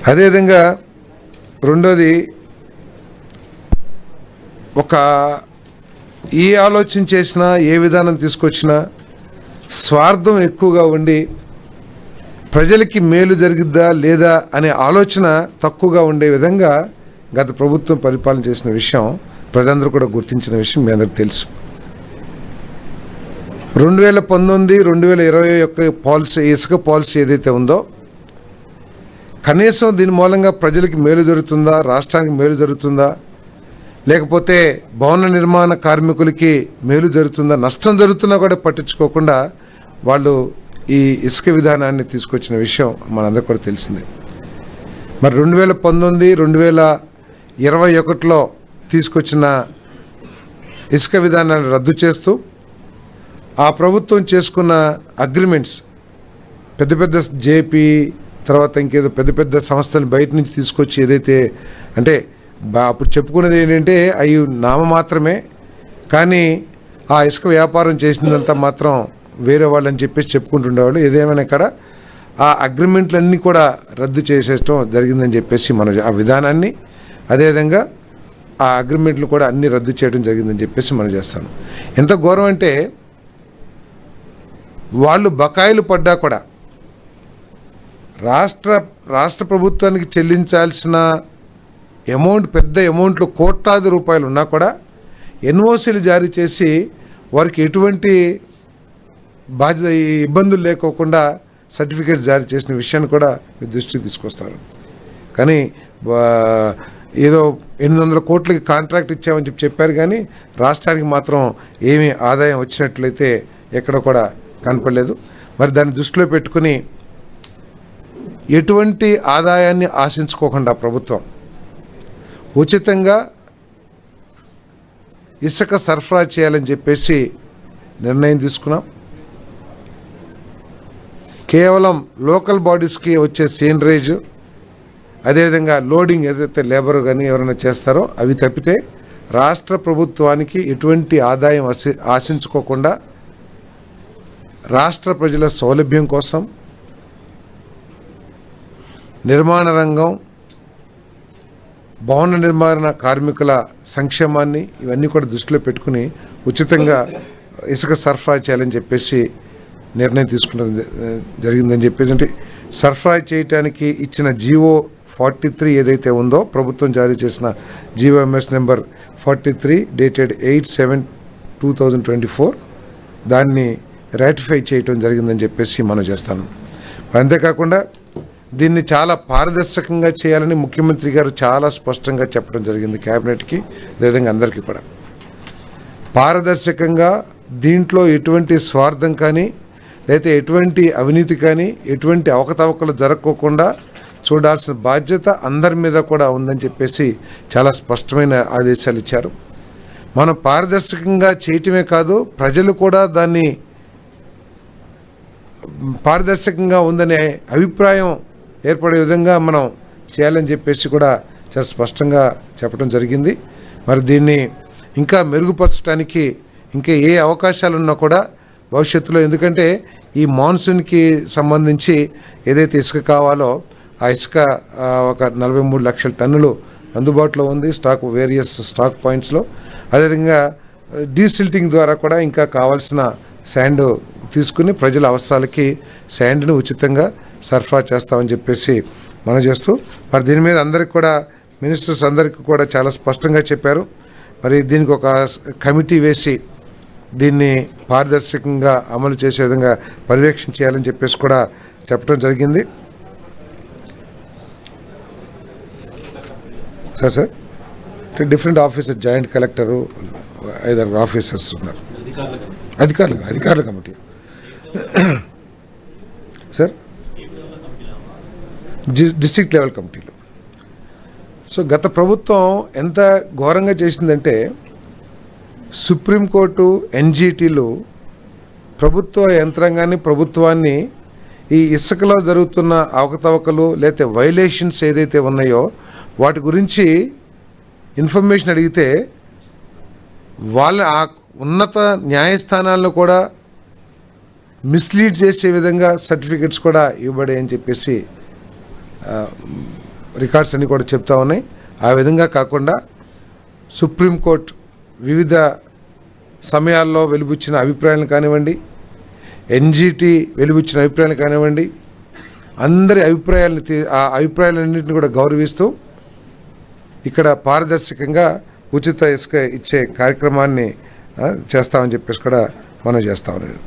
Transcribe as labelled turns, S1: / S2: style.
S1: అదేవిధంగా రెండోది, ఒక ఏ ఆలోచన చేసినా ఏ విధానం తీసుకొచ్చినా స్వార్థం ఎక్కువగా ఉండి ప్రజలకి మేలు జరిగిద్దా లేదా అనే ఆలోచన తక్కువగా ఉండే విధంగా గత ప్రభుత్వం పరిపాలన చేసిన విషయం ప్రజలందరూ కూడా గుర్తించిన విషయం మీ అందరికీ తెలుసు. 2019-2020 యొక్క పాలసీ, ఇసుక పాలసీ ఏదైతే ఉందో, కనీసం దీని మూలంగా ప్రజలకి మేలు జరుగుతుందా, రాష్ట్రానికి మేలు జరుగుతుందా, లేకపోతే భవన నిర్మాణ కార్మికులకి మేలు జరుగుతుందా, నష్టం జరుగుతున్నా కూడా పట్టించుకోకుండా వాళ్ళు ఈ ఇసుక విధానాన్ని తీసుకొచ్చిన విషయం మనందరికీ కూడా తెలిసిందే. మరి 2019-2021లో తీసుకొచ్చిన ఇసుక విధానాన్ని రద్దు చేస్తూ ఆ ప్రభుత్వం చేసుకున్న అగ్రిమెంట్స్, పెద్ద పెద్ద జేపీ తర్వాత ఇంకేదో పెద్ద పెద్ద సంస్థలు బయట నుంచి తీసుకొచ్చి ఏదైతే అంటే అప్పుడు చెప్పుకున్నది ఏంటంటే అవి నామ మాత్రమే, కానీ ఆ ఇసుక వ్యాపారం చేసినంతా మాత్రం వేరే వాళ్ళని చెప్పేసి చెప్పుకుంటుండేవాళ్ళు. ఏదేమైనా ఇక్కడ ఆ అగ్రిమెంట్లన్నీ కూడా రద్దు చేసేయడం జరిగిందని చెప్పేసి మనం ఆ విధానాన్ని, అదేవిధంగా ఆ అగ్రిమెంట్లు కూడా అన్నీ రద్దు చేయడం జరిగిందని చెప్పేసి మనం చేస్తాను. ఎంత ఘోరం అంటే వాళ్ళు బకాయిలు పడ్డా కూడా రాష్ట్ర ప్రభుత్వానికి చెల్లించాల్సిన అమౌంట్, పెద్ద అమౌంట్లు కోట్లాది రూపాయలు ఉన్నా కూడా ఎన్ఓసీలు జారీ చేసి వారికి ఎటువంటి బాధ్యత ఇబ్బందులు లేకోకుండా సర్టిఫికేట్ జారీ చేసిన విషయాన్ని కూడా దృష్టికి తీసుకొస్తారు. కానీ ఏదో 800 కోట్లకి కాంట్రాక్ట్ ఇచ్చామని చెప్పారు, కానీ రాష్ట్రానికి మాత్రం ఏమీ ఆదాయం వచ్చినట్లయితే ఎక్కడ కూడా కనపడలేదు. మరి దాన్ని దృష్టిలో పెట్టుకుని ఎటువంటి ఆదాయాన్ని ఆశించుకోకుండా ప్రభుత్వం ఉచితంగా ఇసుక సరఫరా చేయాలని చెప్పేసి నిర్ణయం తీసుకున్నాం. కేవలం లోకల్ బాడీస్కి వచ్చే సీనరేజ్, అదేవిధంగా లోడింగ్ ఏదైతే లేబర్ కానీ ఎవరైనా చేస్తారో అవి తప్పితే రాష్ట్ర ప్రభుత్వానికి ఎటువంటి ఆదాయం ఆశించుకోకుండా రాష్ట్ర ప్రజల సౌలభ్యం కోసం నిర్మాణ రంగం, భవన నిర్మాణ కార్మికుల సంక్షేమాన్ని ఇవన్నీ కూడా దృష్టిలో పెట్టుకుని ఉచితంగా ఇసుక సరఫరా చేయాలని చెప్పేసి నిర్ణయం తీసుకున్నది జరిగిందని చెప్పేసి, అంటే సరఫరా చేయటానికి ఇచ్చిన జీవో 43 ఏదైతే ఉందో, ప్రభుత్వం జారీ చేసిన జీవోఎంఎస్ నెంబర్ 43 డేటెడ్ 8/7/2024 దాన్ని రాటిఫై చేయటం జరిగిందని చెప్పేసి మనం చేస్తాను. అంతేకాకుండా దీన్ని చాలా పారదర్శకంగా చేయాలని ముఖ్యమంత్రి గారు చాలా స్పష్టంగా చెప్పడం జరిగింది క్యాబినెట్కి, అదేవిధంగా అందరికీ కూడా. పారదర్శకంగా దీంట్లో ఎటువంటి స్వార్థం కానీ లేకపోతే ఎటువంటి అవినీతి కానీ ఎటువంటి అవకతవకలు జరగకోకుండా చూడాల్సిన బాధ్యత అందరి మీద కూడా ఉందని చెప్పేసి చాలా స్పష్టమైన ఆదేశాలు ఇచ్చారు. మనం పారదర్శకంగా చేయటమే కాదు, ప్రజలు కూడా దాన్ని పారదర్శకంగా ఉందనే అభిప్రాయం ఏర్పడే విధంగా మనం చేయాలని చెప్పేసి కూడా చాలా స్పష్టంగా చెప్పడం జరిగింది. మరి దీన్ని ఇంకా మెరుగుపరచడానికి ఇంకా ఏ అవకాశాలు ఉన్నా కూడా భవిష్యత్తులో, ఎందుకంటే ఈ మాన్సూన్కి సంబంధించి ఏదైతే ఇసుక కావాలో ఆ ఇసుక ఒక 43 లక్షల టన్నులు అందుబాటులో ఉంది స్టాక్, వేరియస్ స్టాక్ పాయింట్స్లో. అదేవిధంగా డీసిల్టింగ్ ద్వారా కూడా ఇంకా కావాల్సిన శాండ్ తీసుకుని ప్రజల అవసరాలకి శాండ్ని ఉచితంగా సరఫరా చేస్తామని చెప్పేసి మనం చేస్తూ, మరి దీని మీద అందరికి కూడా మినిస్టర్స్ అందరికీ కూడా చాలా స్పష్టంగా చెప్పారు. మరి దీనికి ఒక కమిటీ వేసి దీన్ని పారదర్శకంగా అమలు చేసే విధంగా పర్యవేక్షణ చేయాలని చెప్పేసి కూడా చెప్పడం జరిగింది. Sir different officer, joint collector, 5 officers ఉన్నారు, అధికారుల కమిటీ సార్, డిస్ట్రిక్ట్ లెవెల్ కమిటీలు. సో గత ప్రభుత్వం ఎంత ఘోరంగా చేసిందంటే, సుప్రీంకోర్టు, ఎన్జిటీలు ప్రభుత్వ యంత్రాంగాన్ని, ప్రభుత్వాన్ని ఈ ఇసుకలో జరుగుతున్న అవకతవకలు లేకపోతే వైలేషన్స్ ఏదైతే ఉన్నాయో వాటి గురించి ఇన్ఫర్మేషన్ అడిగితే వాళ్ళ ఆ ఉన్నత న్యాయస్థానాలను కూడా మిస్లీడ్ చేసే విధంగా సర్టిఫికెట్స్ కూడా ఇవ్వబడాయని చెప్పేసి రికార్డ్స్ అన్నీ కూడా చెప్తా ఉన్నాయి. ఆ విధంగా కాకుండా సుప్రీంకోర్టు వివిధ సమయాల్లో వెలుబుచ్చిన అభిప్రాయాలను కానివ్వండి, ఎన్జిటి వెలుబుచ్చిన అభిప్రాయాలు కానివ్వండి, అందరి ఆ అభిప్రాయాలన్నింటినీ కూడా గౌరవిస్తూ ఇక్కడ పారదర్శకంగా ఉచిత ఇసుక ఇచ్చే కార్యక్రమాన్ని చేస్తామని చెప్పేసి కూడా మనం చేస్తా ఉన్నాం.